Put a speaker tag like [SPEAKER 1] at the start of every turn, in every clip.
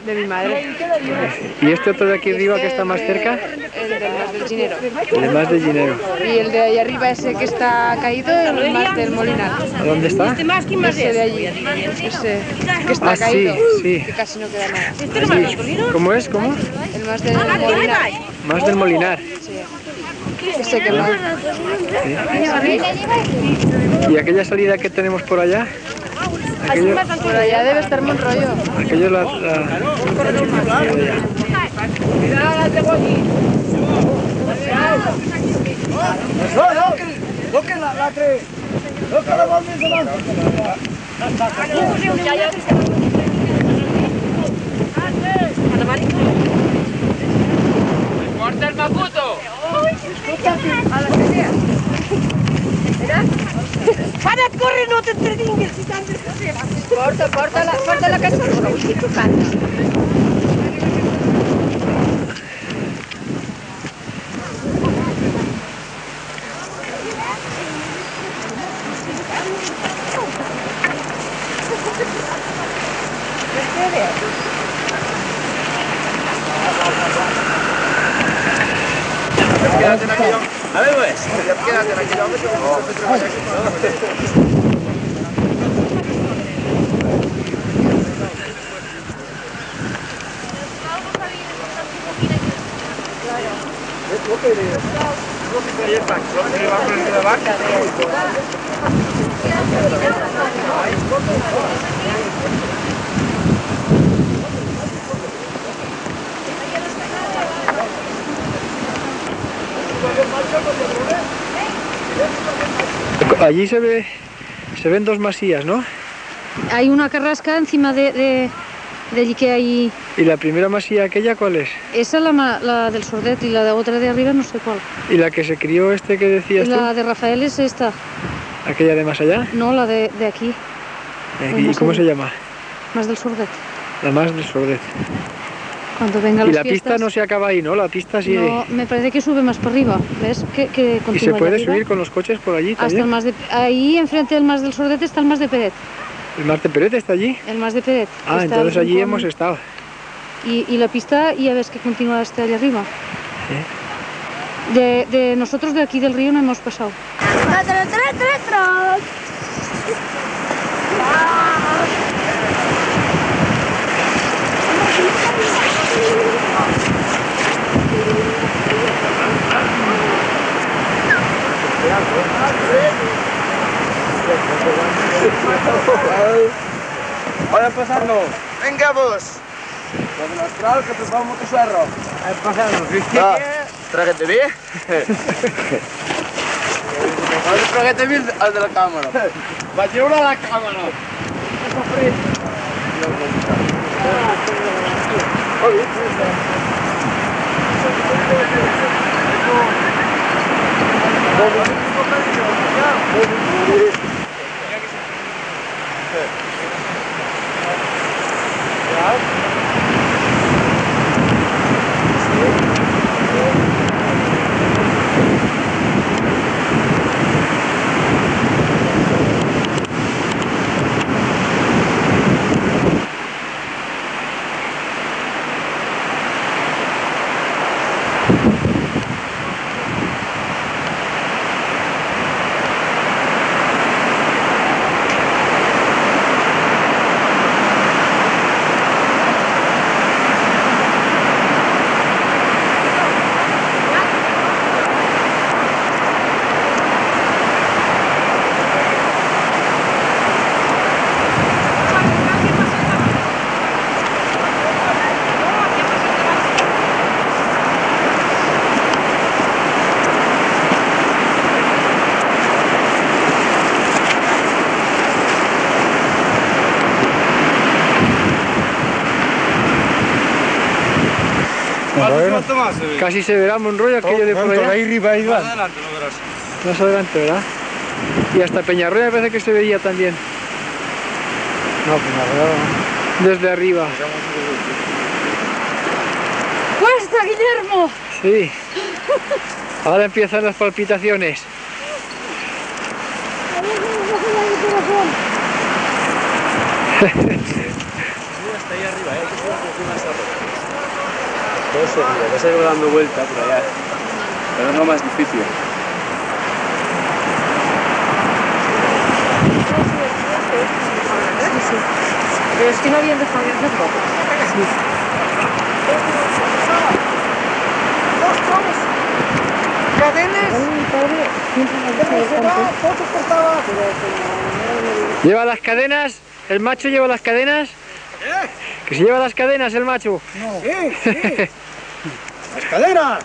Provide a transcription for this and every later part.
[SPEAKER 1] De mi madre.
[SPEAKER 2] ¿Y este otro de aquí arriba que está más cerca?
[SPEAKER 1] El del Mas del Ginero.
[SPEAKER 2] El más de Ginero.
[SPEAKER 1] Y el de ahí arriba, ese que está caído, el Mas del Molinar.
[SPEAKER 2] ¿Dónde está?
[SPEAKER 1] Ese de allí. Ese que está
[SPEAKER 2] Ah, sí,
[SPEAKER 1] caído.
[SPEAKER 2] sí.
[SPEAKER 1] Que casi no queda nada.
[SPEAKER 2] Allí. ¿Cómo es? ¿Cómo?
[SPEAKER 1] El Mas del Molinar.
[SPEAKER 2] Más del Molinar.
[SPEAKER 1] Sí. Ese que no.
[SPEAKER 2] ¿Y aquella salida que tenemos por allá? Aquello,
[SPEAKER 1] Por allá debe estar Monroyo.
[SPEAKER 2] aquello la...
[SPEAKER 3] ¡Corta el macuto!
[SPEAKER 4] Para correr, no te entretingues si tanto se va.
[SPEAKER 1] Porta la casa.
[SPEAKER 3] A ver, pues.
[SPEAKER 2] Allí se ven dos masías, ¿no?
[SPEAKER 5] Hay una carrasca encima de allí que hay...
[SPEAKER 2] ¿Y la primera masía aquella cuál es?
[SPEAKER 5] Esa es la del Sordet y la de otra de arriba no sé cuál.
[SPEAKER 2] ¿Y la que se crió este que decías
[SPEAKER 5] La
[SPEAKER 2] tú?
[SPEAKER 5] de Rafael es esta,
[SPEAKER 2] ¿Aquella de más allá?
[SPEAKER 5] no la de aquí,
[SPEAKER 2] ¿De aquí? ¿Y cómo se llama?
[SPEAKER 5] más del Sordet.
[SPEAKER 2] La más del Sordet.
[SPEAKER 5] Cuando vengan
[SPEAKER 2] Y
[SPEAKER 5] las
[SPEAKER 2] la pista
[SPEAKER 5] fiestas...
[SPEAKER 2] no se acaba ahí, ¿no? La pista sigue.
[SPEAKER 5] No, me parece que sube más para arriba, ¿ves? Que continúa
[SPEAKER 2] ¿Y se puede
[SPEAKER 5] allá arriba.
[SPEAKER 2] subir con los coches por allí
[SPEAKER 5] Hasta el
[SPEAKER 2] también?
[SPEAKER 5] Mas de... Ahí enfrente del Mas del Sordet está el Mas de Peret.
[SPEAKER 2] ¿El Mar de Peret está allí?
[SPEAKER 5] El Mas de Peret.
[SPEAKER 2] Ah,
[SPEAKER 5] está
[SPEAKER 2] entonces
[SPEAKER 5] el
[SPEAKER 2] allí
[SPEAKER 5] rincón.
[SPEAKER 2] hemos estado.
[SPEAKER 5] Y la pista ya ves que continúa hasta allá arriba. De nosotros de aquí del río no hemos pasado.
[SPEAKER 3] Vaya pasando. Venga, vos. Lo del astral, que te vamos a cerro. Vaya pasando. Ah, trágate bien. Trágate bien al de la cámara. Va a llevar a la cámara.
[SPEAKER 2] Casi se verá Monroyo aquello de por allá.
[SPEAKER 3] Ahí arriba, ahí va. Adelante, lo verás.
[SPEAKER 2] Más adelante, ¿verdad? Y hasta Peñarroya parece que se veía también.
[SPEAKER 3] No, Peñarroya.
[SPEAKER 2] Desde arriba.
[SPEAKER 5] ¡Cuesta, Guillermo!
[SPEAKER 2] Sí. Ahora empiezan las palpitaciones.
[SPEAKER 3] ahí arriba, que se va encima de esa roca. Todo seguido, que se va dando vuelta por allá. Pero es lo más difícil.
[SPEAKER 5] Sí. Pero es que no habían dejado de hacerlo. Sí.
[SPEAKER 2] ¿Lleva las cadenas? ¿El macho lleva las cadenas? ¿Que se lleva las cadenas el macho?
[SPEAKER 3] No. Sí. ¡Las cadenas!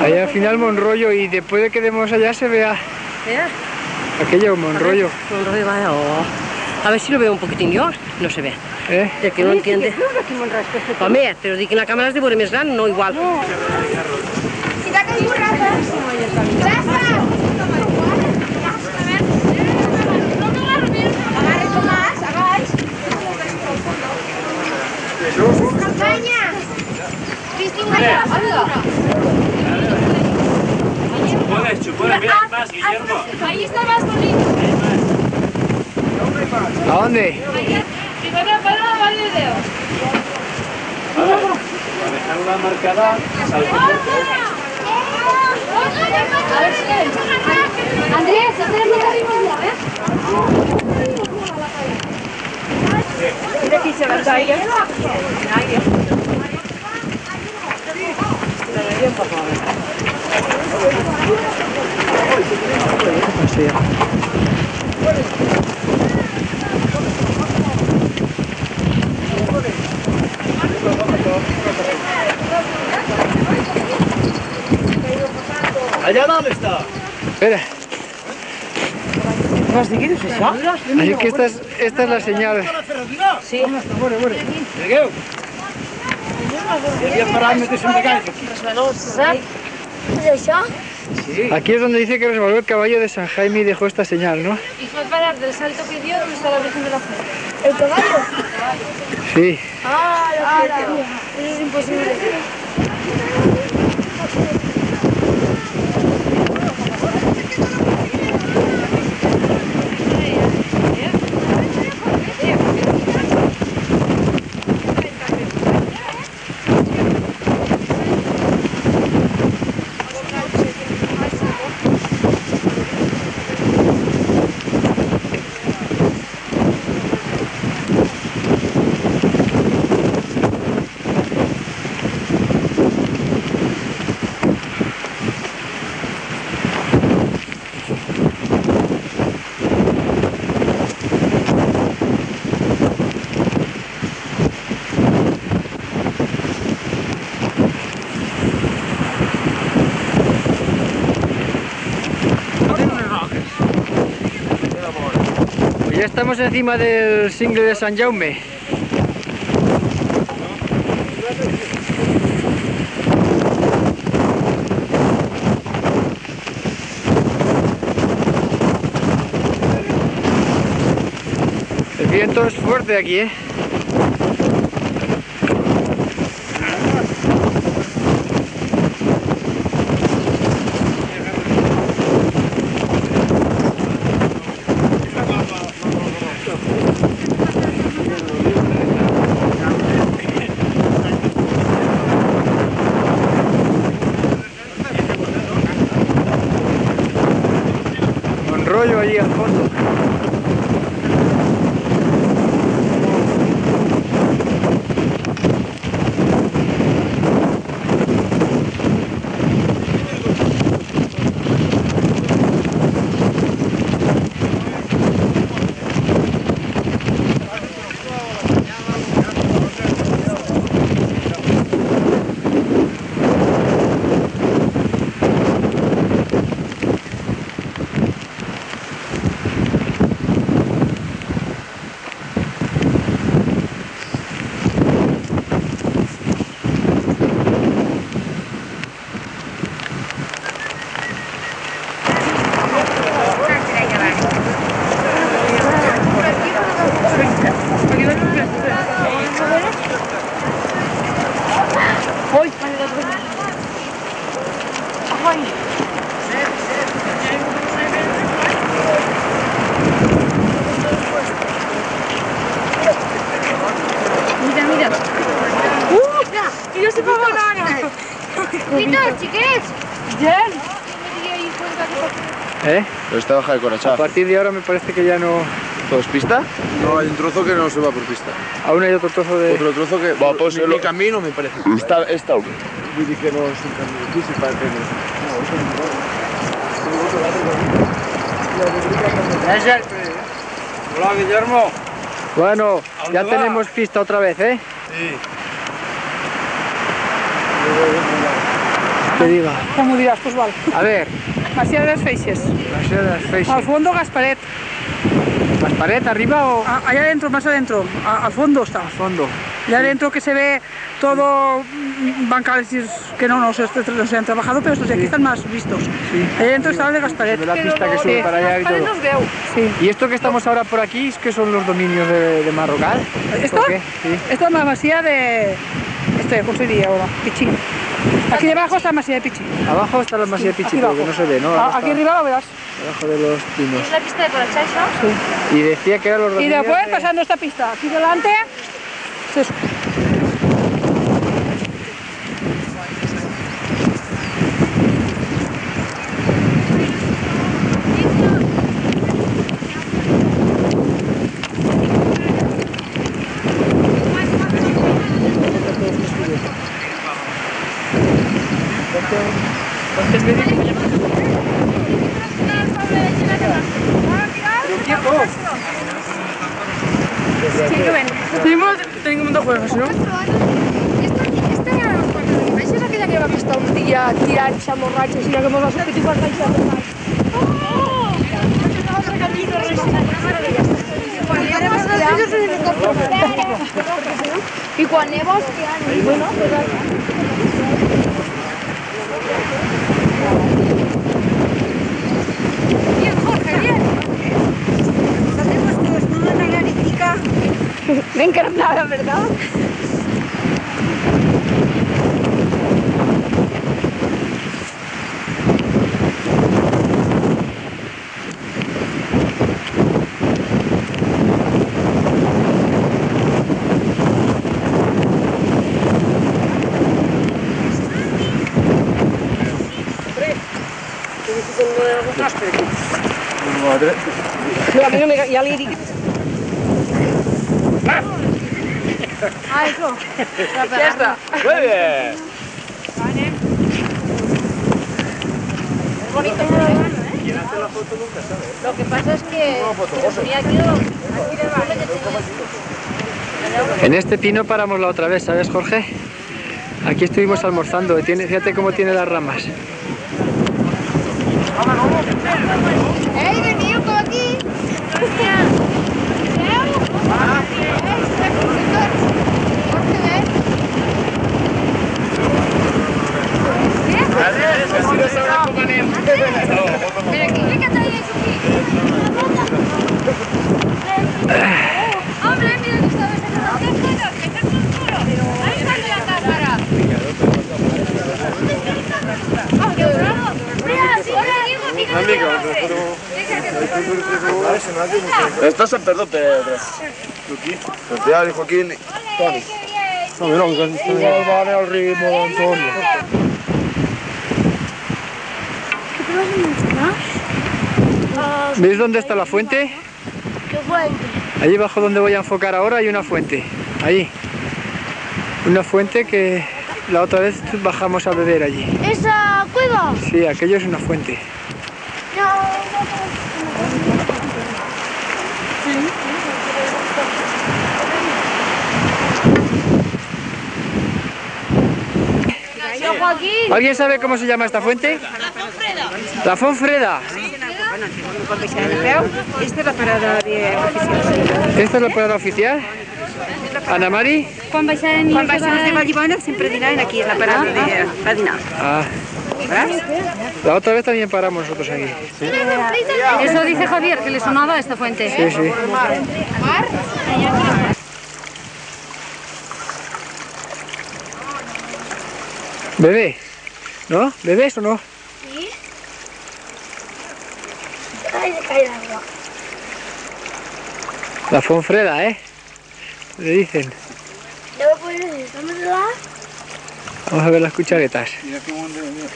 [SPEAKER 2] Allá al final Monrollo y después de que demos allá se vea aquello Monrollo.
[SPEAKER 4] Monrollo, vaya, a ver si lo veo un poquitín yo, no se ve. El que no entiende. Home, però dic que la càmera és de veure més gran, no igual.
[SPEAKER 6] Si t'ha caigut Rafa! Rafa! Agarra Tomàs, agaix. Campanya!
[SPEAKER 3] Puedes, mira más, Guillermo.
[SPEAKER 6] Ahí está más bonito.
[SPEAKER 2] ¿A dónde?
[SPEAKER 6] Primero para Valle de Dios.
[SPEAKER 3] Para dejarla marcada,
[SPEAKER 6] Andrés, ¿dónde lo arriba ya, Mira aquí se va a caer.
[SPEAKER 3] ¿Allá dónde está?
[SPEAKER 2] Espera.
[SPEAKER 4] Vas de quieres això?
[SPEAKER 2] Así que esta es la señal.
[SPEAKER 4] Sí.
[SPEAKER 3] Llegueu. Devia parar-me de sentir gaire.
[SPEAKER 6] ¿Es això?
[SPEAKER 2] Aquí es donde dice que resbaló el caballo de San Jaime y dejó esta señal, ¿no?
[SPEAKER 1] Y fue parar del salto que dio donde está la Virgen de la Fe.
[SPEAKER 6] ¿El caballo?
[SPEAKER 2] Sí.
[SPEAKER 1] Eso es imposible.
[SPEAKER 2] Ya estamos encima del Cingle de San Jaume. El viento es fuerte aquí, ¿eh? Monrollo allí al fondo.
[SPEAKER 6] Pitos, chiquets!
[SPEAKER 1] Jen,
[SPEAKER 2] ¿Eh?
[SPEAKER 3] Pero está baja de
[SPEAKER 2] A
[SPEAKER 3] Corachá.
[SPEAKER 2] partir de ahora me parece que ya no...
[SPEAKER 3] ¿Todo es pista? No, hay un trozo que no se va por pista.
[SPEAKER 2] Aún hay otro trozo de...
[SPEAKER 3] Otro trozo que...
[SPEAKER 7] Va, pues,
[SPEAKER 3] mi camino me parece.
[SPEAKER 7] Esta.
[SPEAKER 3] Dije no es un camino. Aquí se parece que no.
[SPEAKER 2] Hola, Guillermo. Bueno, ya tenemos pista otra vez, ¿eh?
[SPEAKER 3] Sí.
[SPEAKER 2] Que diga.
[SPEAKER 1] com ho diràs? Doncs val.
[SPEAKER 2] A ver,
[SPEAKER 1] Masia de les Feixes.
[SPEAKER 2] Masia de las Feixes.
[SPEAKER 1] Al fondo, Gasparet.
[SPEAKER 2] ¿Gasparet arriba o
[SPEAKER 1] Allá adentro, más adentro. Al fondo está.
[SPEAKER 2] al fondo?
[SPEAKER 1] Allá adentro que se ve todo bancales que no se han trabajado, pero estos de aquí están más vistos. Allá adentro está el de Gasparet.
[SPEAKER 2] Se ve la pista que sube para allá y todo.
[SPEAKER 1] Sí.
[SPEAKER 2] ¿Y esto que estamos ahora por aquí es que son los dominios de Marrocal?
[SPEAKER 1] ¿Esto?
[SPEAKER 2] ¿O qué? Sí.
[SPEAKER 1] Esto es la Masía de... ¿cómo se diría ahora? Pichí. Aquí debajo está la Masía de Pichí.
[SPEAKER 2] Abajo está la Masía
[SPEAKER 1] Aquí
[SPEAKER 2] Pichito, que
[SPEAKER 1] abajo.
[SPEAKER 2] no se ve, ¿no?
[SPEAKER 1] Aquí arriba lo verás.
[SPEAKER 2] Debajo de los pinos.
[SPEAKER 6] ¿Es la pista de Corachá, eso?
[SPEAKER 2] Y decía que eran los
[SPEAKER 1] Y
[SPEAKER 2] dominios
[SPEAKER 1] después,
[SPEAKER 2] de...
[SPEAKER 1] pasando esta pista, aquí delante, se tenim un de juegos, no?
[SPEAKER 6] Esta era la quarta de nivell, és aquella que vam estar un dia tirant-se borratxos i que mos va sortir per deixar de mal. I quan neva, hòstia, bueno, bien, Jorge, bien. Sabemos que os no van a ganar. Me encanta, la verdad.
[SPEAKER 4] Ja li dic...
[SPEAKER 6] Ah, eso.
[SPEAKER 1] Ja està.
[SPEAKER 3] Muy bien.
[SPEAKER 6] Lo que pasa es que tenía aquí debajo.
[SPEAKER 2] En este pino paramos la otra vez, ¿sabes, Jorge? Aquí estuvimos almorzando, fíjate cómo tiene las ramas.
[SPEAKER 6] ¡Ey, venido por aquí! Mira aquí, mira que trae eso aquí. Hombre, mira que estaba ahí está la cámara. ¡Qué bravo! Mira, sí,
[SPEAKER 3] Esto se perdón, pero... Santiago y Joaquín. Toni. No, mira, que van al ritmo de Antonio.
[SPEAKER 2] ¿Veis dónde está la fuente?
[SPEAKER 6] ¡Qué fuente!
[SPEAKER 2] Allí abajo donde voy a enfocar ahora hay una fuente. Ahí. Una fuente que la otra vez bajamos a beber allí.
[SPEAKER 6] ¿Esa cueva?
[SPEAKER 2] Sí, aquello es una fuente.
[SPEAKER 6] Joaquín.
[SPEAKER 2] ¿Alguien sabe cómo se llama esta fuente? La Fonfreda.
[SPEAKER 1] Esta es la parada oficial.
[SPEAKER 2] ¿Esta es la parada oficial? Ana Mari.
[SPEAKER 5] Quan baixaven
[SPEAKER 1] de Vallibona siempre dinaven aquí, en la parada de dinar.
[SPEAKER 2] Ah. La otra vez también paramos nosotros aquí.
[SPEAKER 5] Eso dice Javier, que le sonaba esta fuente.
[SPEAKER 2] Sí, sí. Bebé, ¿no? ¿Bebés o no?
[SPEAKER 6] Sí. Ay, se cae el agua.
[SPEAKER 2] La Fonfreda, ¿eh? Le dicen.
[SPEAKER 6] ¿Debo poner eso? ¿Estamos de la?
[SPEAKER 2] Vamos a ver las cucharetas.
[SPEAKER 3] Mira qué montón de...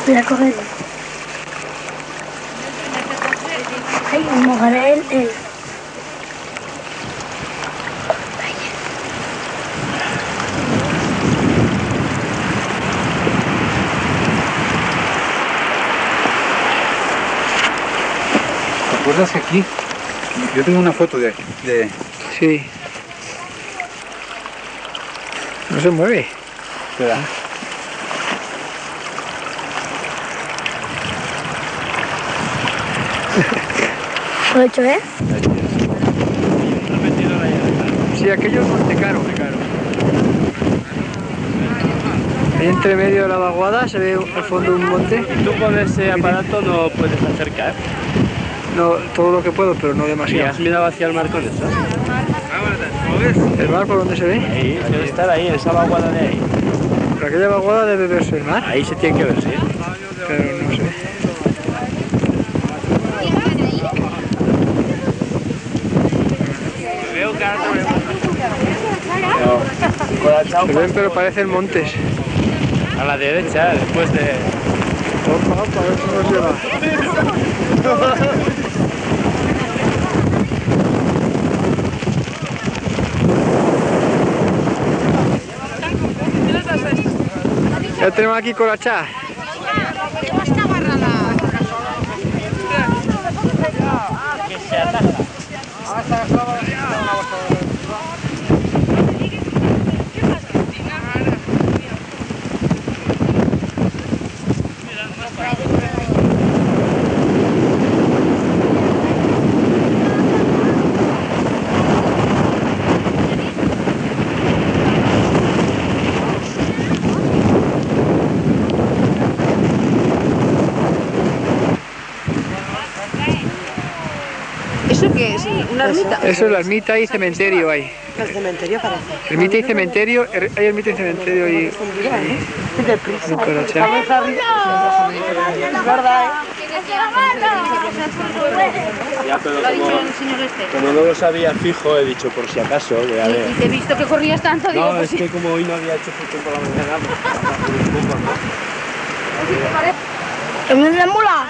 [SPEAKER 6] Voy a coger. Ay, mojaré el...
[SPEAKER 3] ¿Te acuerdas que aquí? Yo tengo una foto de...
[SPEAKER 2] Sí. No se mueve.
[SPEAKER 3] Espera.
[SPEAKER 6] ¿Lo he hecho, eh?
[SPEAKER 2] Sí, aquello es Montecaro. Ahí entre medio de la vaguada se ve al fondo un monte.
[SPEAKER 7] Tú con ese aparato no puedes acercar.
[SPEAKER 2] No, todo lo que puedo, pero no
[SPEAKER 7] ¿Y
[SPEAKER 2] demasiado.
[SPEAKER 7] has mirado hacia el mar con eso?
[SPEAKER 2] ¿El mar por dónde se ve?
[SPEAKER 7] Ahí, debe estar ahí, en esa vaguada de ahí.
[SPEAKER 2] Por aquella vaguada debe verse el mar,
[SPEAKER 7] Ahí se tiene que ver, sí.
[SPEAKER 2] pero no sé. Se ven, pero parecen montes.
[SPEAKER 7] A la derecha, después de...
[SPEAKER 2] Opa, a ver si nos lleva. Ya tenemos aquí Colachá.
[SPEAKER 4] ¿Eso qué es? ¿Una ermita?
[SPEAKER 2] Eso es la ermita y cementerio ahí.
[SPEAKER 4] El cementerio parece.
[SPEAKER 2] Ermita y cementerio, hay ermita y cementerio y Colachá.
[SPEAKER 7] Ya, pero como no lo sabía fijo, he dicho por si acaso, que a ver.
[SPEAKER 6] Y te he visto que corrías tanto, digo,
[SPEAKER 7] No,
[SPEAKER 6] pues
[SPEAKER 7] es que como hoy no había hecho fútbol por la mañana, pues un poco, ¿no?
[SPEAKER 6] ¿en la mula?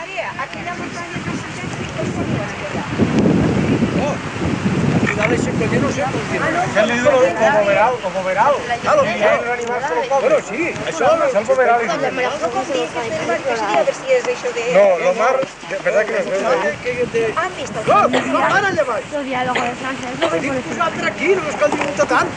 [SPEAKER 3] Bueno, sí, això és el pomeral. No, lo mar, de verdad que no es veu. No, ara allà baix.
[SPEAKER 6] El diálogo de francés.
[SPEAKER 3] Dic posat aquí, no és cal dir tant.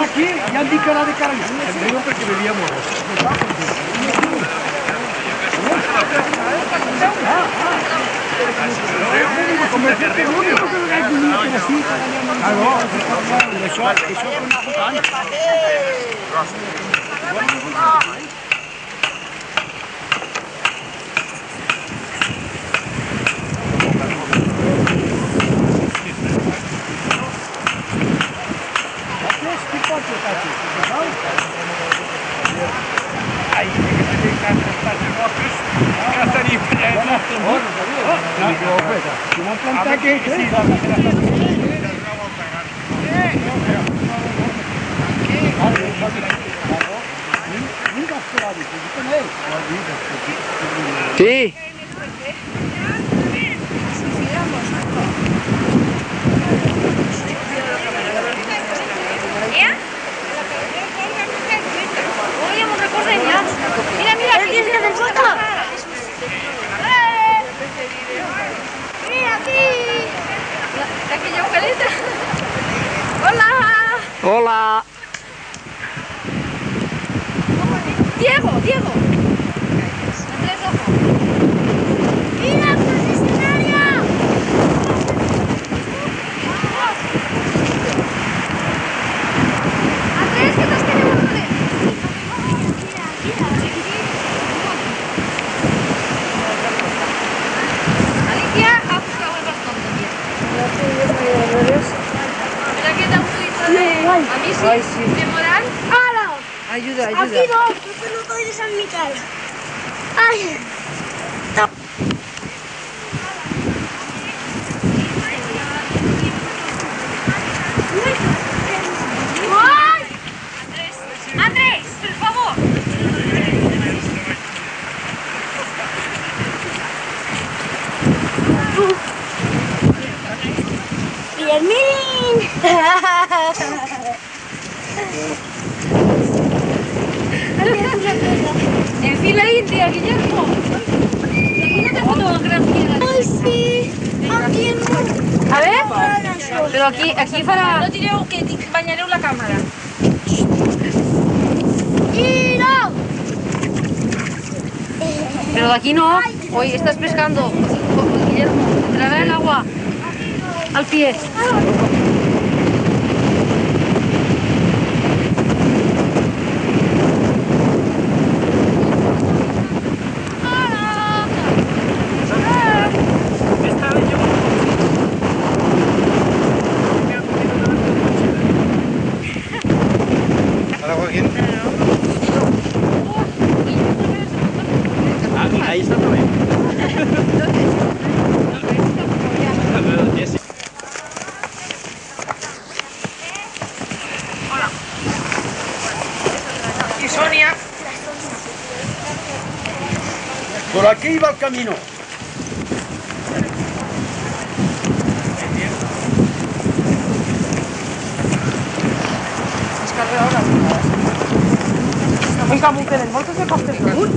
[SPEAKER 3] Aquí ja em dic que anar de cara allà. Em diuen perquè bevia molt.
[SPEAKER 2] Sí.
[SPEAKER 6] Mira, mira, ¿qué tienes que hacer foto? Mira aquí. Aquella abuelita. Hola.
[SPEAKER 2] Hola.
[SPEAKER 6] Diego, Diego. Andrés, ojo. Mira, concesionaria. Andrés, ¿qué te has querido joder? Alicia ha buscado el bastón también. ¿Te ha quedado un poquito de... A mí sí. ¿De moral? ¡Hala!
[SPEAKER 4] Ayuda,
[SPEAKER 6] Aquí no, tú no estoy de San Miguel. ¡Ay! Andrés, por favor. ¡Bien, en fila india, Guillermo. No te fotografías. Ay, sí. Aquí no.
[SPEAKER 5] A ver, pero aquí farà...
[SPEAKER 6] No tireu, que banyareu la càmera. ¡Tiro!
[SPEAKER 5] Pero de aquí no. Hoy estás pescando. Guillermo, entrará el agua al pie.
[SPEAKER 7] Ahí está también.
[SPEAKER 3] Y Sonia. Por aquí iba el camino.
[SPEAKER 1] Oiga, mujeres, moltes de costes segur?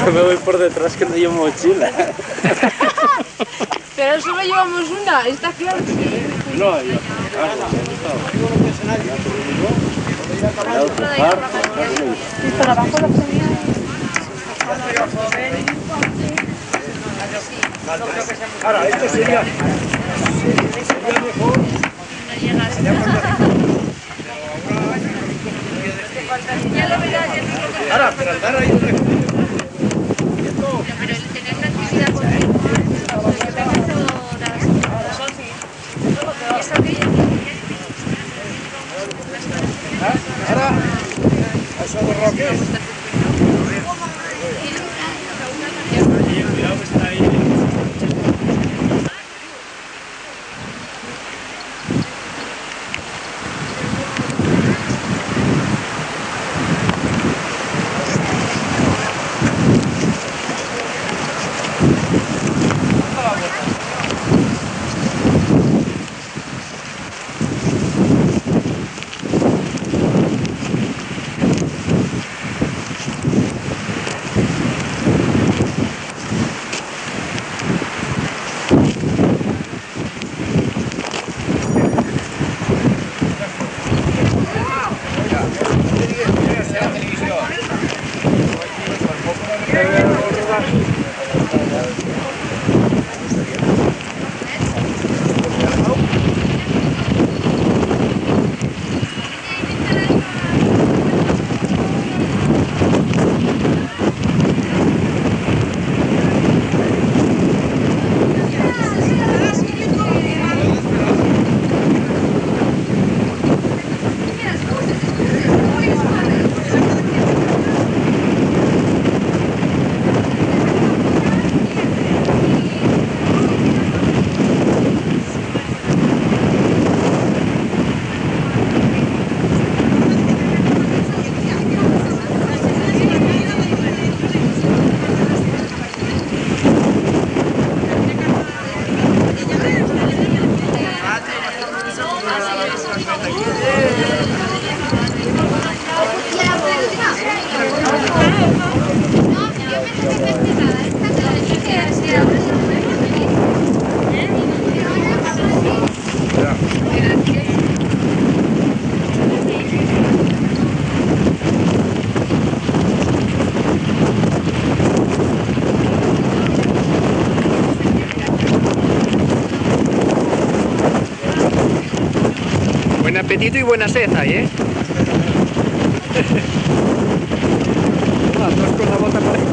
[SPEAKER 7] Yo me voy por detrás que no llevo mochila.
[SPEAKER 6] Pero solo llevamos una, está claro.
[SPEAKER 7] No, yo.
[SPEAKER 3] Ahora, esto sería mejor. Ahora, pero andar ahí donde...
[SPEAKER 6] Pero el tener una actividad
[SPEAKER 3] Ahora, eso de Roque.
[SPEAKER 7] Cuidado que está ahí.
[SPEAKER 2] apetito y buena sed hay, ¿eh? Todos con la bota para arriba.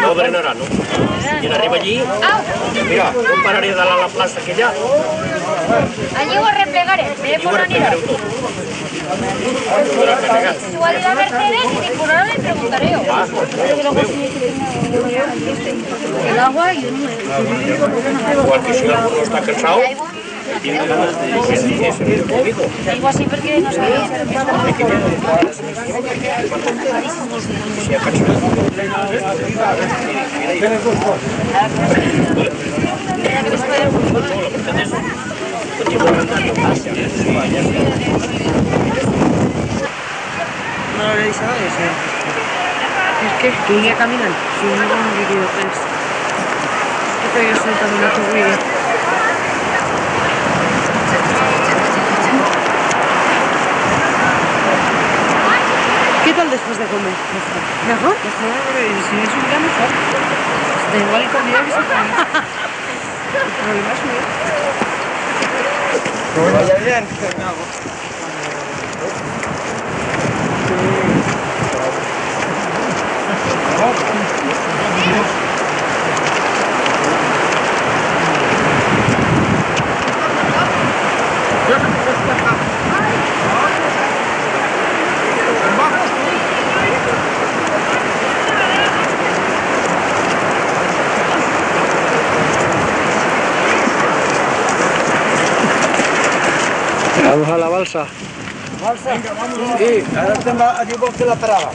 [SPEAKER 7] No frenarà, no? I arriba allí, mira, un pararé de la plaça que hi ha.
[SPEAKER 5] Allí ho replegaré, veré por on anirà. Igual irà a Mercedes y por ahora le preguntaré yo. El agua y
[SPEAKER 7] Igual que si alguno està cansat, tiene ganas de seguir conmigo.
[SPEAKER 5] digo así porque no sabía.
[SPEAKER 7] Si ha cansat.
[SPEAKER 4] No lo habéis sabido eso. ¿Es que? ¿Que iría caminando? Sí, no con un vídeo, pues. Es que yo estoy también a tu vídeo. ¿Qué tal después de comer? ¿Mejor? Mejor, si es un día mejor. Da igual el comida que se come. El problema es mío.
[SPEAKER 3] Que vaya bien.
[SPEAKER 2] Vamos a la balsa.
[SPEAKER 3] Sí, ara estem allí vol fer la parada.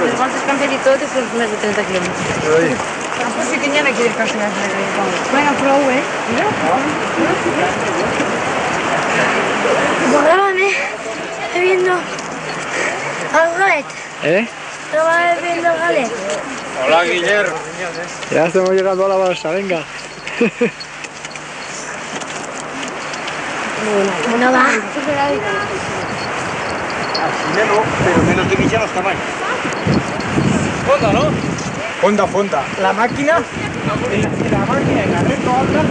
[SPEAKER 5] Les voltes que han fet i tot és més de 30 quilòmetres.
[SPEAKER 6] Pues sí que ya me quiere casi más. Bueno, prou, ¿eh? Grábame bebiendo al galet.
[SPEAKER 2] ¿Eh?
[SPEAKER 6] Grábame bebiendo al galet.
[SPEAKER 3] Hola, Guillermo.
[SPEAKER 2] Ya estamos llegando a la balsa, venga.
[SPEAKER 6] Bueno, va.
[SPEAKER 3] Pero menos de Guillermo hasta más. Fonda, ¿no? Fonda, fonda. La máquina. La máquina, el carrito alta.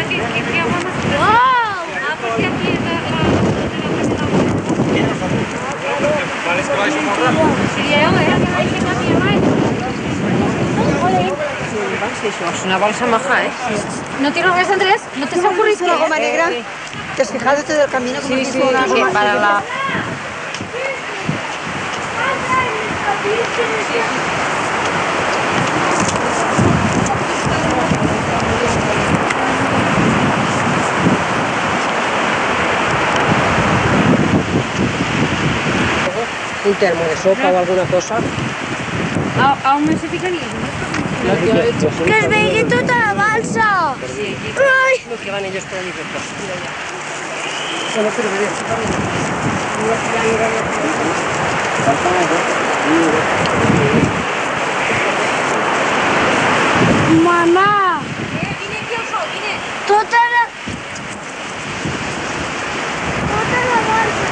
[SPEAKER 5] Mira qué agua más. ¡Wow! Ah, porque aquí es la
[SPEAKER 3] Vale, es que vais muy rápido.
[SPEAKER 5] Sí, hay que cambiar.
[SPEAKER 4] Es una balsa maja, ¿eh?
[SPEAKER 5] ¿No tienes res, Andrés? ¿No te has ocurrido
[SPEAKER 6] ¿Una goma negra? ¿Te has fijado todo el camino? Como
[SPEAKER 4] Sí,
[SPEAKER 6] que
[SPEAKER 4] sí,
[SPEAKER 6] es una
[SPEAKER 4] que
[SPEAKER 6] goma
[SPEAKER 4] para la... Un termo de sopa o alguna cosa.
[SPEAKER 5] Aún no se ficaria.
[SPEAKER 6] Que es vegi tota la balsa! Ai!
[SPEAKER 4] Lo que van ellos por allí detrás. Mira ya.
[SPEAKER 6] Mamà! Tota la... Tota la balsa!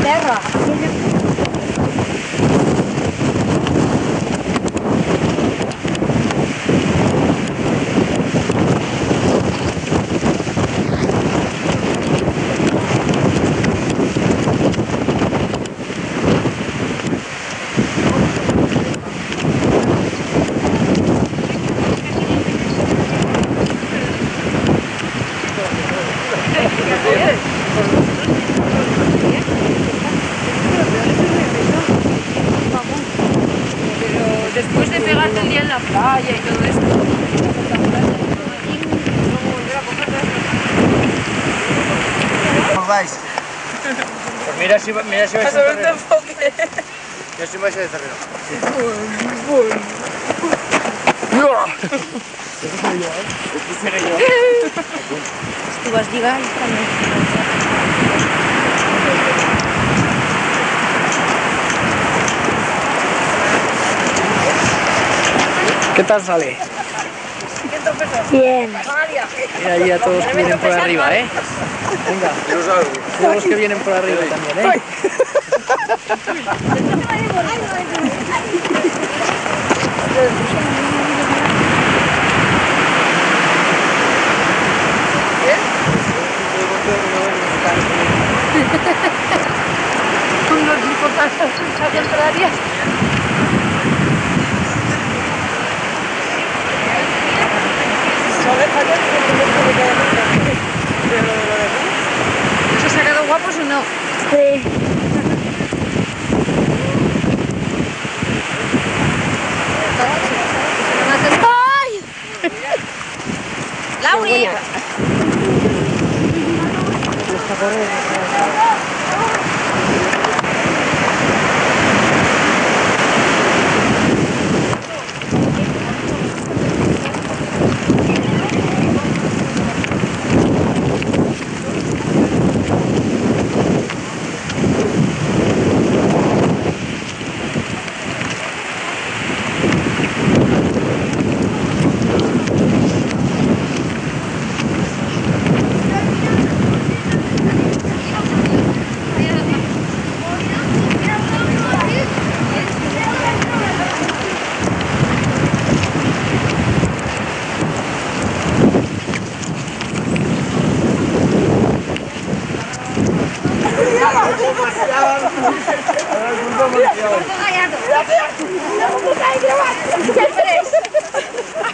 [SPEAKER 6] Terra!
[SPEAKER 5] Después de pegarte el día en la playa y todo eso.
[SPEAKER 3] vais?
[SPEAKER 2] Pues mira si vais a ese terreno. Mira si vais a ese terreno.
[SPEAKER 6] Tú vas a llegar también.
[SPEAKER 2] ¿Qué tal sale?
[SPEAKER 6] Bien.
[SPEAKER 2] Mira ahí a todos que vienen por arriba, ¿eh? Venga, todos los que vienen por arriba también, ¿eh?
[SPEAKER 5] Unos diputados contrarias. ¿Se ha sacado guapos o no?
[SPEAKER 6] Sí.
[SPEAKER 5] ¡Ay! ¡Lauri!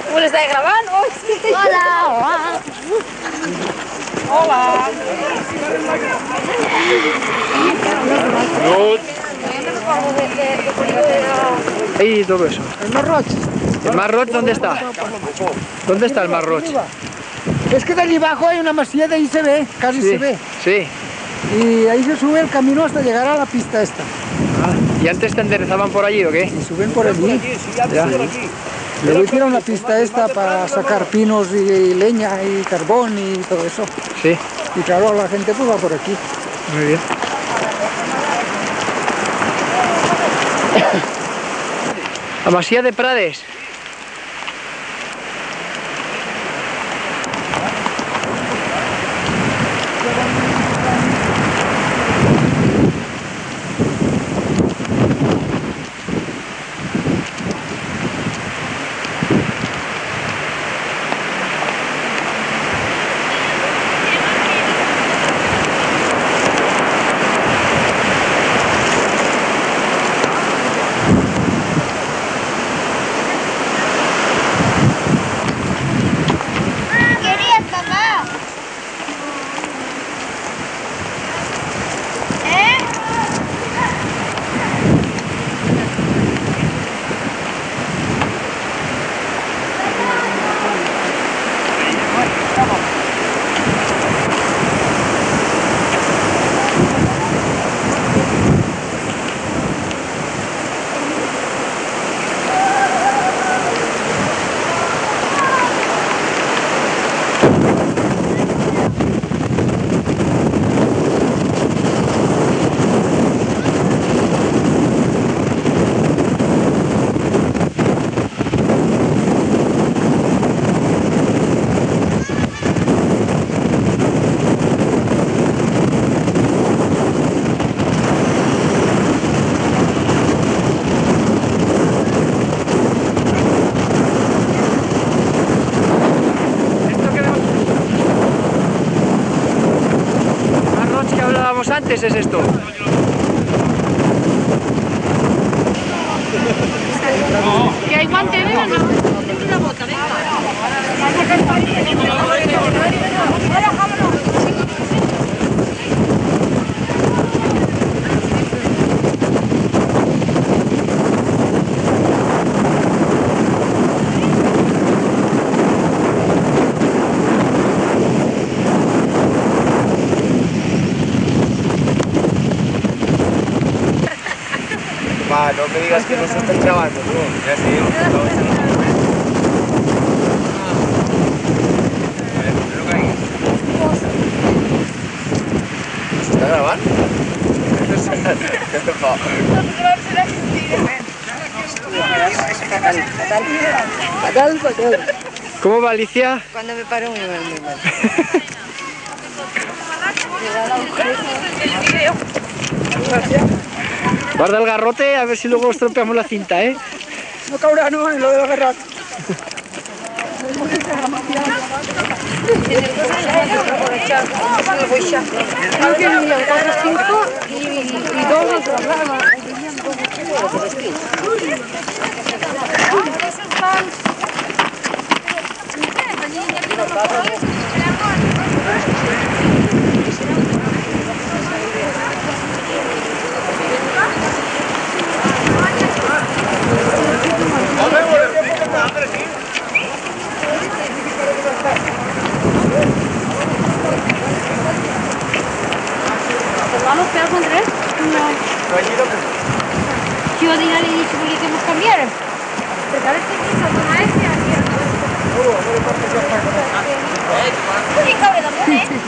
[SPEAKER 5] ¿Cómo le estáis grabando? Hola. Hola.
[SPEAKER 2] Ahí todo eso.
[SPEAKER 8] El Mar Roig.
[SPEAKER 2] ¿El Mar Roig dónde está? ¿Dónde está el Mar Roig?
[SPEAKER 8] Es que de allí abajo hay una masía, de ahí se ve, casi se ve.
[SPEAKER 2] Sí.
[SPEAKER 8] Y ahí se sube el camino hasta llegar a la pista esta.
[SPEAKER 2] Ah, ¿y antes te enderezaban por allí o qué?
[SPEAKER 8] Y suben por allí.
[SPEAKER 2] Ya.
[SPEAKER 8] Luego hicieron la pista esta para sacar pinos y leña y carbón y todo eso.
[SPEAKER 2] Sí.
[SPEAKER 8] Y claro, la gente pues va por aquí.
[SPEAKER 2] Muy bien. La masía de Prades. Antes es esto.
[SPEAKER 5] Que hay guante, venga, no. Una bota,
[SPEAKER 3] Va, no me digas que no se están grabando, tú. Ya sí, ¿se está grabando?
[SPEAKER 4] Fatal.
[SPEAKER 2] ¿Cómo va, Alicia?
[SPEAKER 4] Cuando me paro muy mal.
[SPEAKER 2] Guarda el garrote, a ver si luego estropeamos la cinta, ¿eh?
[SPEAKER 1] No caurà, no, en lo de agarrar.
[SPEAKER 5] Creo que había 4 o 5 y 2 al programa. ¿Vamos peor con 3? No. Yo al final le he dicho que queremos cambiar. Porque a veces piensa con este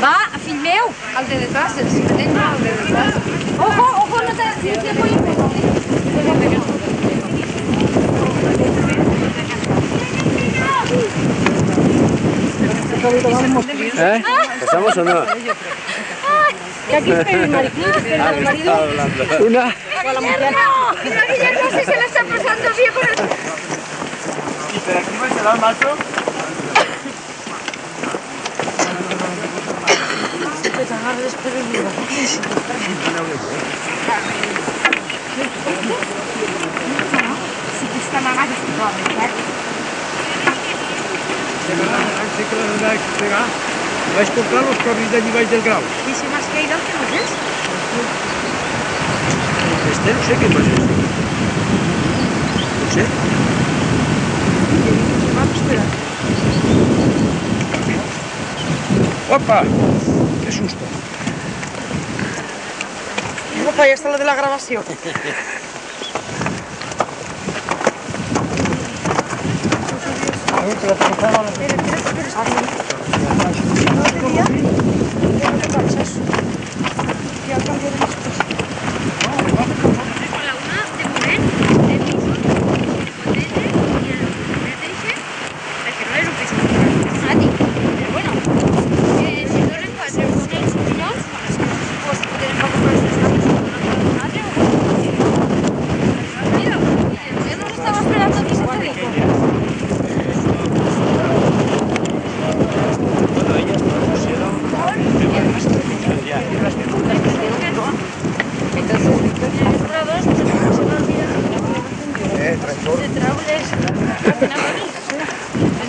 [SPEAKER 5] va, fill meu, el de detrás, el de detrás. Ojo, no te tienes muy
[SPEAKER 2] ¿Eh?
[SPEAKER 3] ¿Pasamos o no?
[SPEAKER 5] Que aquí espera el marido, el marido.
[SPEAKER 2] Una.
[SPEAKER 5] Mira, Guillermo, si se la está pasando bien por el...
[SPEAKER 3] ¿Pero aquí me se da el macho?
[SPEAKER 7] Vaig comprar els corris d'allí baix del Grau.
[SPEAKER 5] I si m'has caído, què no és?
[SPEAKER 7] Este no sé què més és. No sé. ¡Opa! ¡Qué susto!
[SPEAKER 4] Opa, ya está lo de la grabación.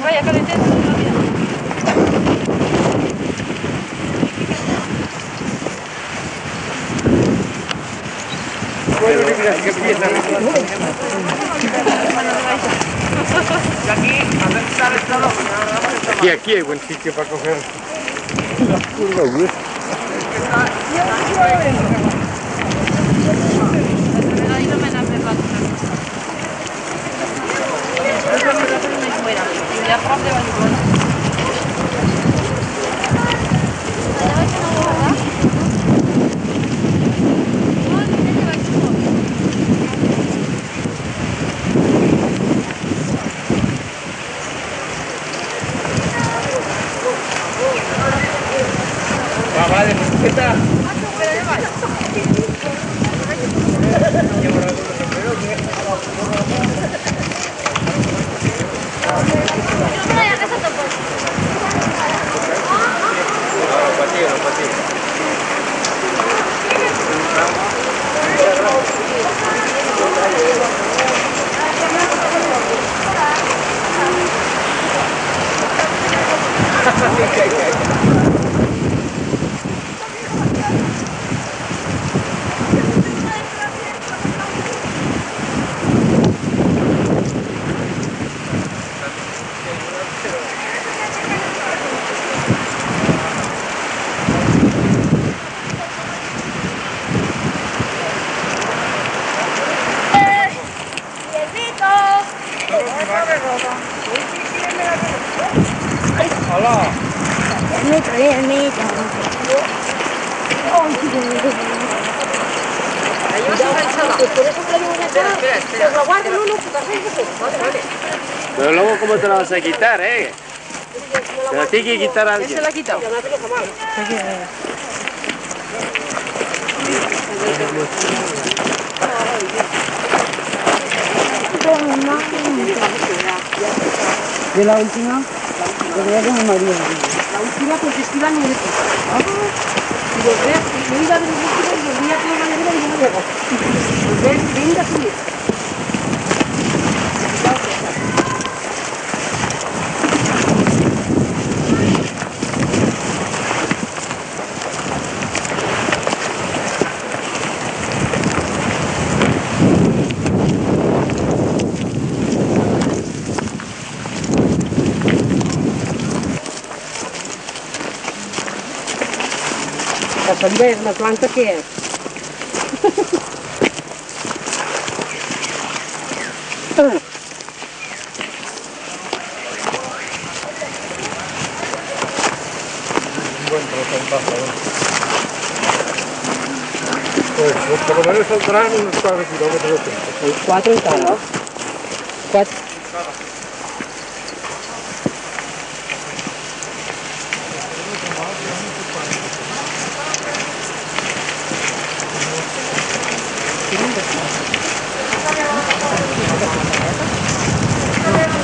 [SPEAKER 5] Vaya, que lo intento, no lo olvido.
[SPEAKER 3] Aquí hay buen sitio para coger las curvas, güey. Vale, respeta.
[SPEAKER 6] El metro.
[SPEAKER 2] Pero luego, ¿cómo te la vas a quitar, eh? Te la tiene que quitar a alguien.
[SPEAKER 4] ¿Se la ha quitado?
[SPEAKER 8] ¿De la última? Yo veía que me moría.
[SPEAKER 4] La última porque es que iba en el metro. Y los ves, y yo iba de los últimos y los veía toda la mañana y yo no llego. Los ves, venga a subir. La saliva és una planta que és.
[SPEAKER 3] Pues por lo menos saldrán unos 4 kilómetros.
[SPEAKER 4] 4 encara. 4.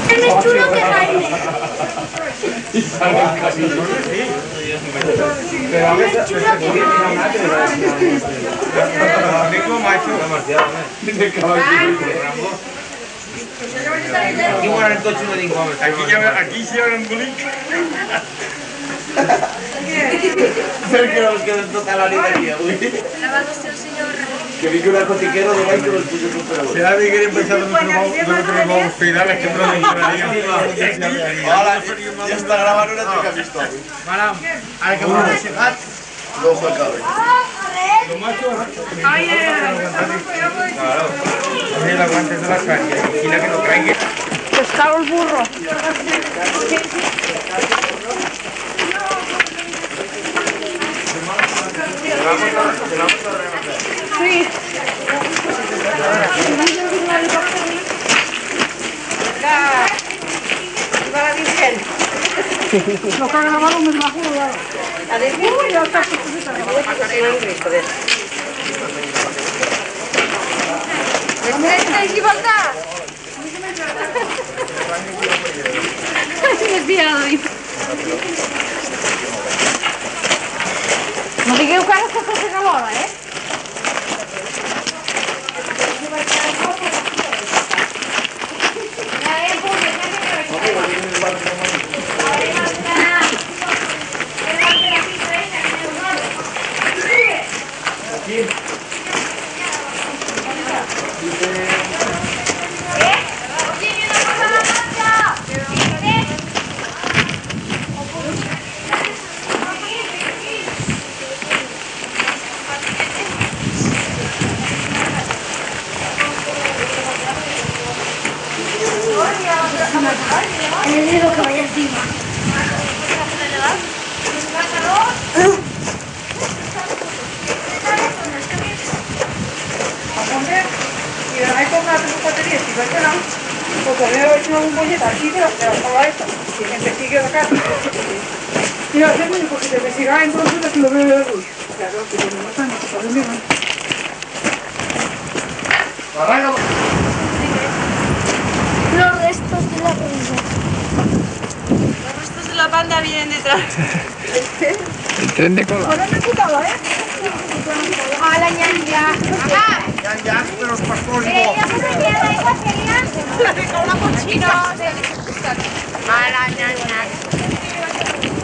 [SPEAKER 6] Es más chulo que Jaime.
[SPEAKER 3] Pero a veces aquí mueren el coche de ningún momento. Aquí se llaman un bulín. Pero que nos quedó toda la librería, güey. Que vi que un narcotiquero de ahí que los puso con peor. Si alguien quiere empezar de nuestros hospitales que no lo Hola, ya está grabando una chica visto. Maram, hay que poner ese gato. Luego se acabe. Lo macho, claro. Oye, el aguante de la calle. Vigila que no traiga.
[SPEAKER 1] Pescado el burro. Sí. Lo que grabaron me bajo de lado. Ya está.
[SPEAKER 5] ¿Es igualdad? No digueu que ara s'ha fet a l'hora, eh?
[SPEAKER 6] En el dedo que vaya encima.
[SPEAKER 1] Y hay que comprar un batería, si va a quedar, porque me he hecho un bolleta aquí de la sola esta, y gente sigue acá. Y lo hacemos porque te siga entonces que lo veo de luz. Claro, que tiene unos años, que saben bien.
[SPEAKER 6] Los restos de la banda.
[SPEAKER 4] Los restos de la banda vienen detrás.
[SPEAKER 2] El tren de cola.
[SPEAKER 1] Ahora me he quitado, ¿eh?
[SPEAKER 6] A la ñanja. Ajá.
[SPEAKER 3] Ya, pero los pastores
[SPEAKER 6] Ella se queda ahí guatería.
[SPEAKER 4] Con una cochina.
[SPEAKER 6] A la ñanja.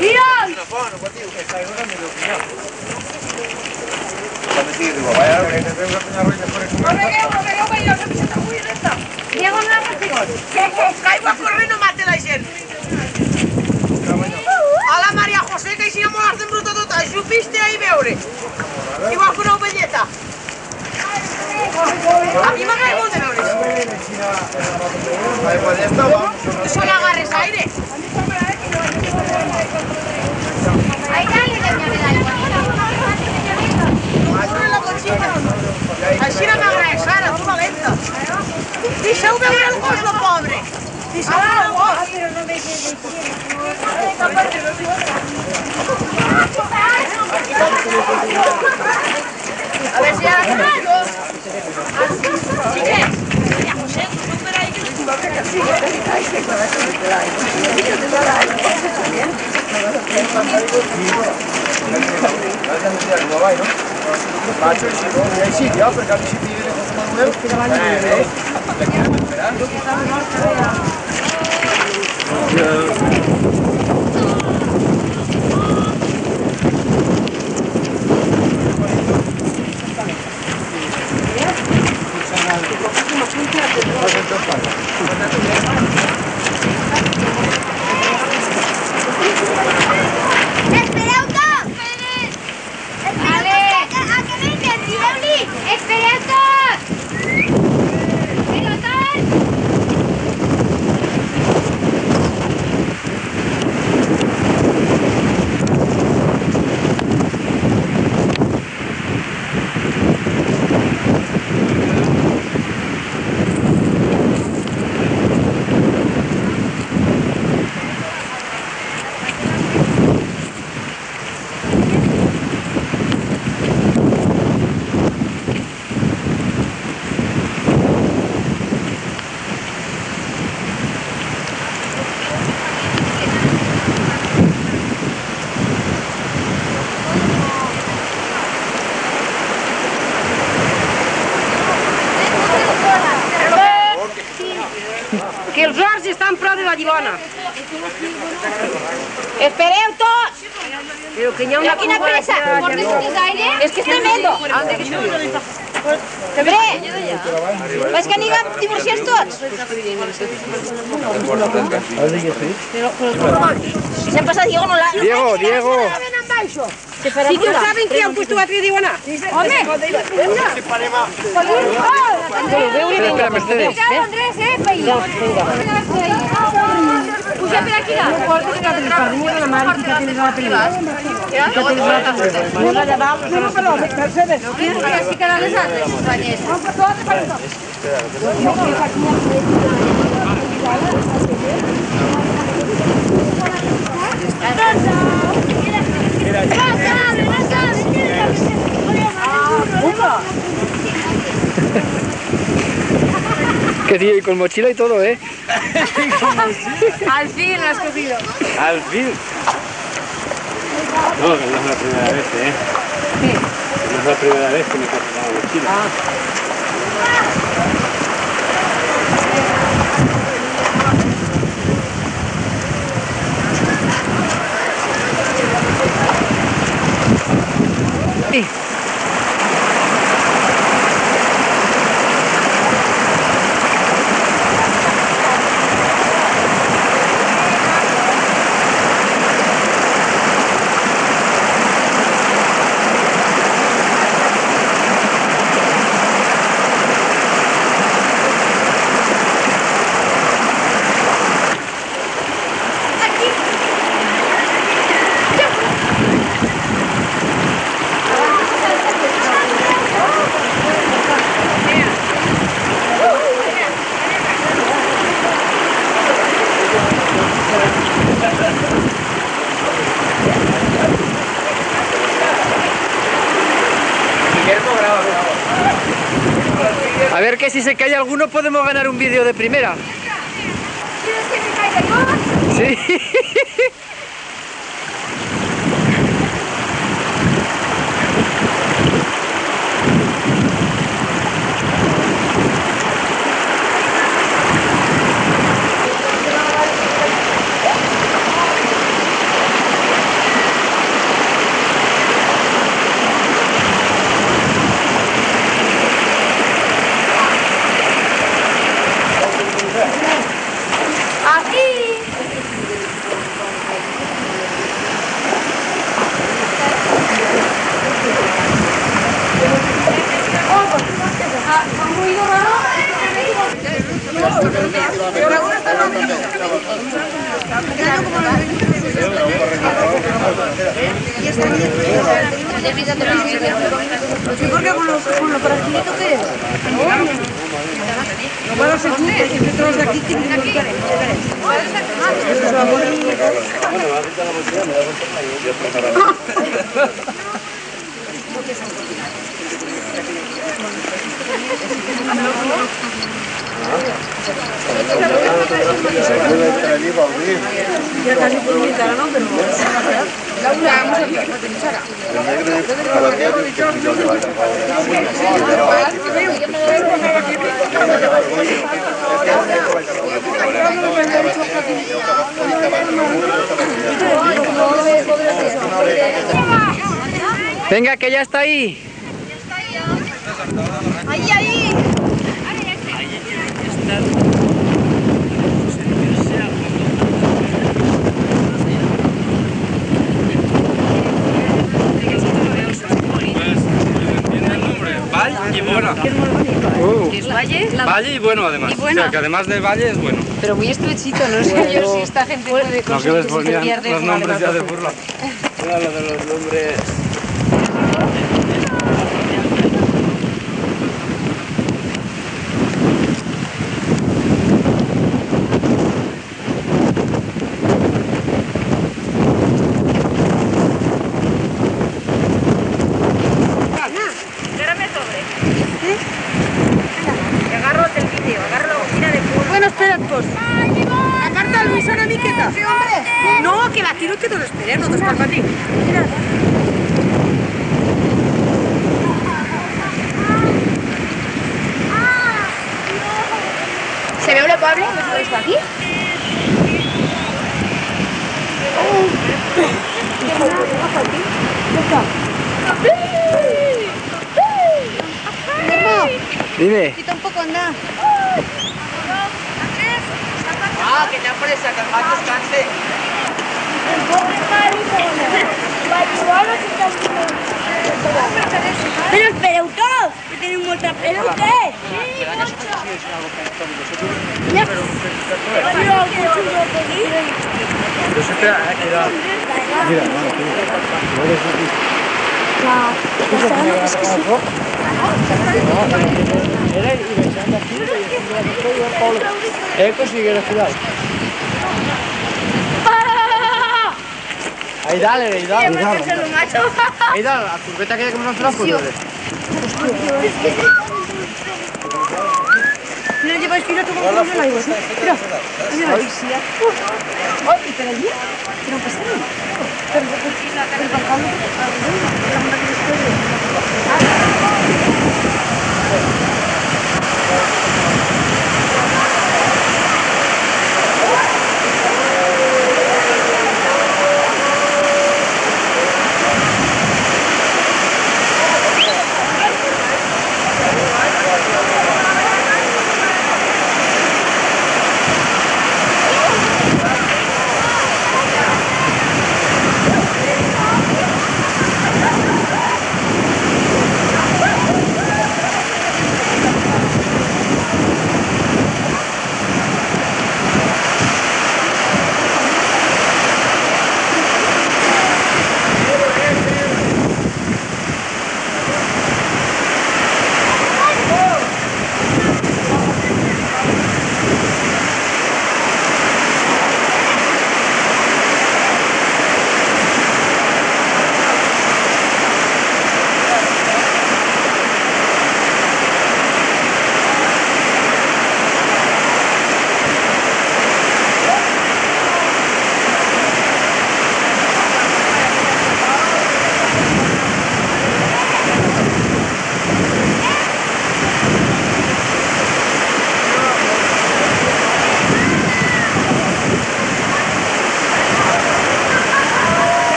[SPEAKER 1] ¡Dios!
[SPEAKER 6] Diego no la consigo.
[SPEAKER 4] Caigo a correr, no mate la gent. A la Maria José, que així no molars d'embrutar tot. Ajupiste ahí veure. Igual que una ovelleta. A mi m'agrada molt de veure això.
[SPEAKER 3] Vale, pues ya está, vamos.
[SPEAKER 6] Solo agarres aire. Aire, corre la cochina. Així no m'agraeix, Sara, tu valenta. Deixeu veure el gos, lo pobre. Deixeu veure el gos. A ver si ara callo. Xiquets, ja, José, tu no per ahí que no estic.
[SPEAKER 3] Hay sitio, perquè al sitio viene con su manuel.
[SPEAKER 6] Espereu tot! Espereu tot! A que venguen, dieu-li! Espereu tot! Però tot!
[SPEAKER 4] Que els horts estan prou de Vallibona. Espereu tots! Però que hi ha una
[SPEAKER 6] Quina pressa! Portes aire?
[SPEAKER 4] És que estem vendo.
[SPEAKER 6] Bé! Veig que anirem divorciats tots? S'hem passat Diego, no la...
[SPEAKER 2] Diego.
[SPEAKER 4] Sí que ho saben qui han puesto a tri diuen anar.
[SPEAKER 6] Home!
[SPEAKER 2] Espera, Mercedes.
[SPEAKER 6] Andrés, país! Puja per aquí,
[SPEAKER 4] No portes que te l'espardinyes de la mare i que tens a la pel·lícula. Que tens a la pel·lícula. No la de dalt, no, però Mercedes.
[SPEAKER 6] I així quedaran les altres, companyes.
[SPEAKER 2] Que tío, y con mochila y todo, ¿eh?
[SPEAKER 6] Al fin lo has cogido.
[SPEAKER 3] Al fin. No, que no es la primera vez, ¿eh?
[SPEAKER 6] Sí.
[SPEAKER 3] No es la primera vez que me cojo la mochila.
[SPEAKER 2] Sí. A ver que si se cae alguno podemos ganar un vídeo de primera.
[SPEAKER 6] ¿Quieres que me caiga yo?
[SPEAKER 2] Sí.
[SPEAKER 4] ¿Por qué con lo fragilito que es? No puedo ser tú, que siempre todos de aquí tienen que ir. Ya casi por militar, ¿no? Pero Laura, vamos a ver.
[SPEAKER 2] Venga, que ya está ahí.
[SPEAKER 6] Ahí, ahí.
[SPEAKER 9] Y bueno.
[SPEAKER 5] ¿Qué es Valle?
[SPEAKER 9] Valle y bueno además.
[SPEAKER 5] Y bueno.
[SPEAKER 9] O sea, que además de Valle es bueno.
[SPEAKER 5] Pero muy estrechito, no sé yo si esta gente puede
[SPEAKER 9] No, que les ponían
[SPEAKER 5] pierde
[SPEAKER 9] los nombres ya de burla.
[SPEAKER 3] Era lo de los nombres.
[SPEAKER 6] Bueno, espera, pues. La carta del Luis Ana Miqueta. Sí, hombre. No, que la quiero que te lo esperes, no te espalma a ti. Mira.
[SPEAKER 5] ¿Se ve una Pablo? ¿No se está aquí?
[SPEAKER 2] Dime.
[SPEAKER 5] Quita un poco, anda.
[SPEAKER 6] Ah, que te apresa, que más descanse.
[SPEAKER 10] Però espereu tots, que tenim molta pressa. Què? Ja. Però el cotxe no pot ir.
[SPEAKER 2] Mira, mano, consigue respirar. Ahí dale, ahí dale. Ahí dale, la curveta que hemos hecho la curva.
[SPEAKER 4] No lleváis que ir a tomar un poco de agua, ¿sí? Mira, mira. Ay, sí. Ay, pero allí, que no pasa nada. Pero el balcón, la manda que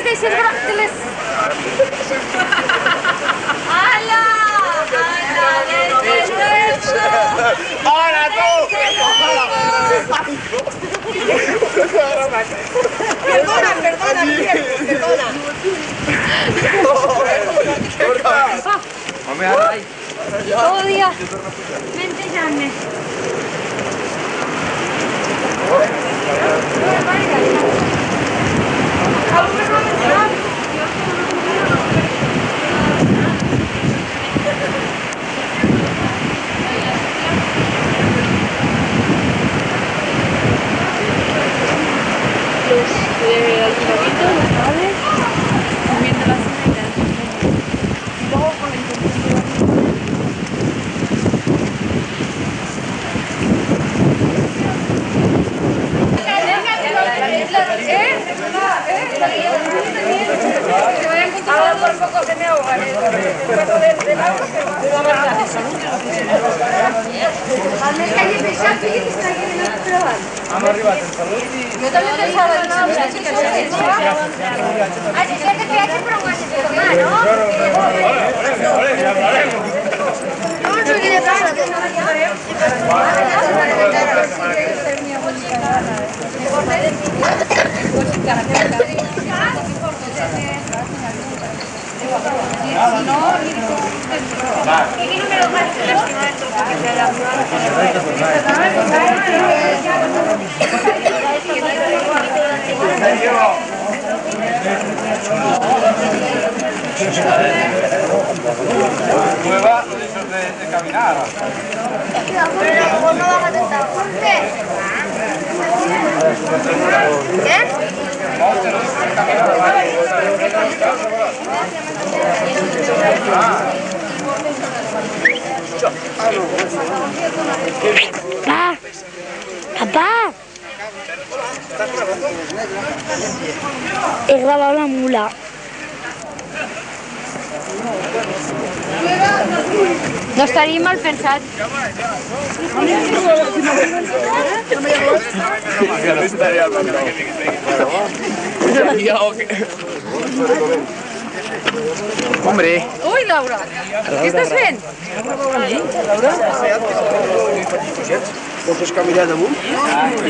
[SPEAKER 5] les deixes... Que les... Ala!
[SPEAKER 3] ¡Ahora tú!
[SPEAKER 6] Perdona, perdona, perdona.
[SPEAKER 5] Todo dia. Mentejant-me.
[SPEAKER 1] Por poco se me ahogan.
[SPEAKER 9] Vamos arriba, en salud y...
[SPEAKER 5] Jo també pensava en una muchacha que
[SPEAKER 1] Así se te peaje, pero no se te toma, ¿no? No, no quiere pasar.
[SPEAKER 9] Nueva de caminar.
[SPEAKER 1] Pero ¿cómo vas a tentar? ¿Por qué? ¿Qué?
[SPEAKER 5] Papá! Papá! He grabado la mula. No estaria mal pensat.
[SPEAKER 2] Hombre.
[SPEAKER 5] Ui, Laura! Què estàs fent?
[SPEAKER 3] Pots caminar damunt?
[SPEAKER 5] No,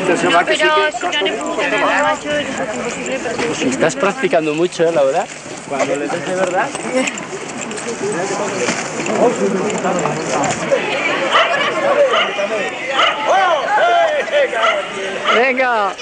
[SPEAKER 5] però si no n'he pogut anar, això és impossible perquè...
[SPEAKER 7] Estás practicando mucho, Laura. Cuando le deje, ¿verdad?
[SPEAKER 2] Venga.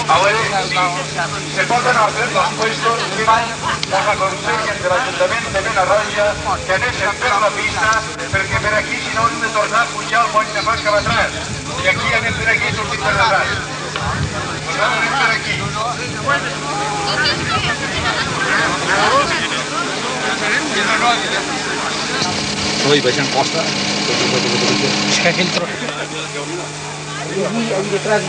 [SPEAKER 11] se poden hacer los puestos que van les aconsellen de l'Ajuntament de Penarroja que anessin per la pista perquè per aquí si no hem de tornar a pujar al moll de Fan cap atrás i aquí anem per aquí sortim per atrás. Nosaltres anem per aquí.
[SPEAKER 3] Ui, baixant costa.
[SPEAKER 8] És que aquell tros... Allí detrás...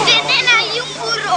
[SPEAKER 12] ¡Tienen ahí un burro!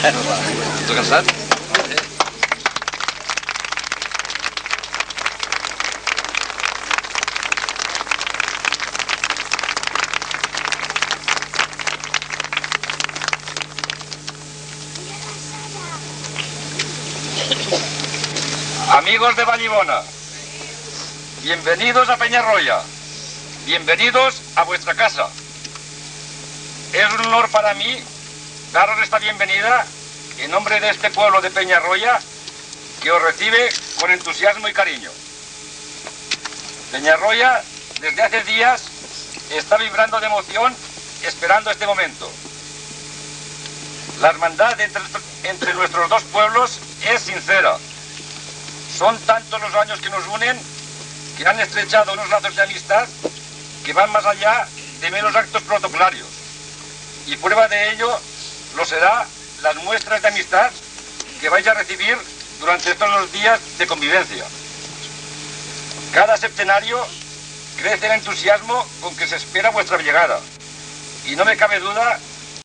[SPEAKER 3] Estàs cansat?
[SPEAKER 11] Amigos de Vallibona, bienvenidos a Peñarroya, bienvenidos a vuestra casa. Es un honor para mí daros esta bienvenida en nombre de este pueblo de Peñarroya que os recibe con entusiasmo y cariño. Peñarroya desde hace días está vibrando de emoción esperando este momento. La hermandad entre nuestros dos pueblos es sincera. Son tantos los años que nos unen que han estrechado unos lazos de amistad que van más allá de meros actos protocolarios. Y prueba de ello lo será las muestras de amistad que vais a recibir durante estos 2 días de convivencia. Cada septenario crece el entusiasmo con que se espera vuestra llegada y no me cabe duda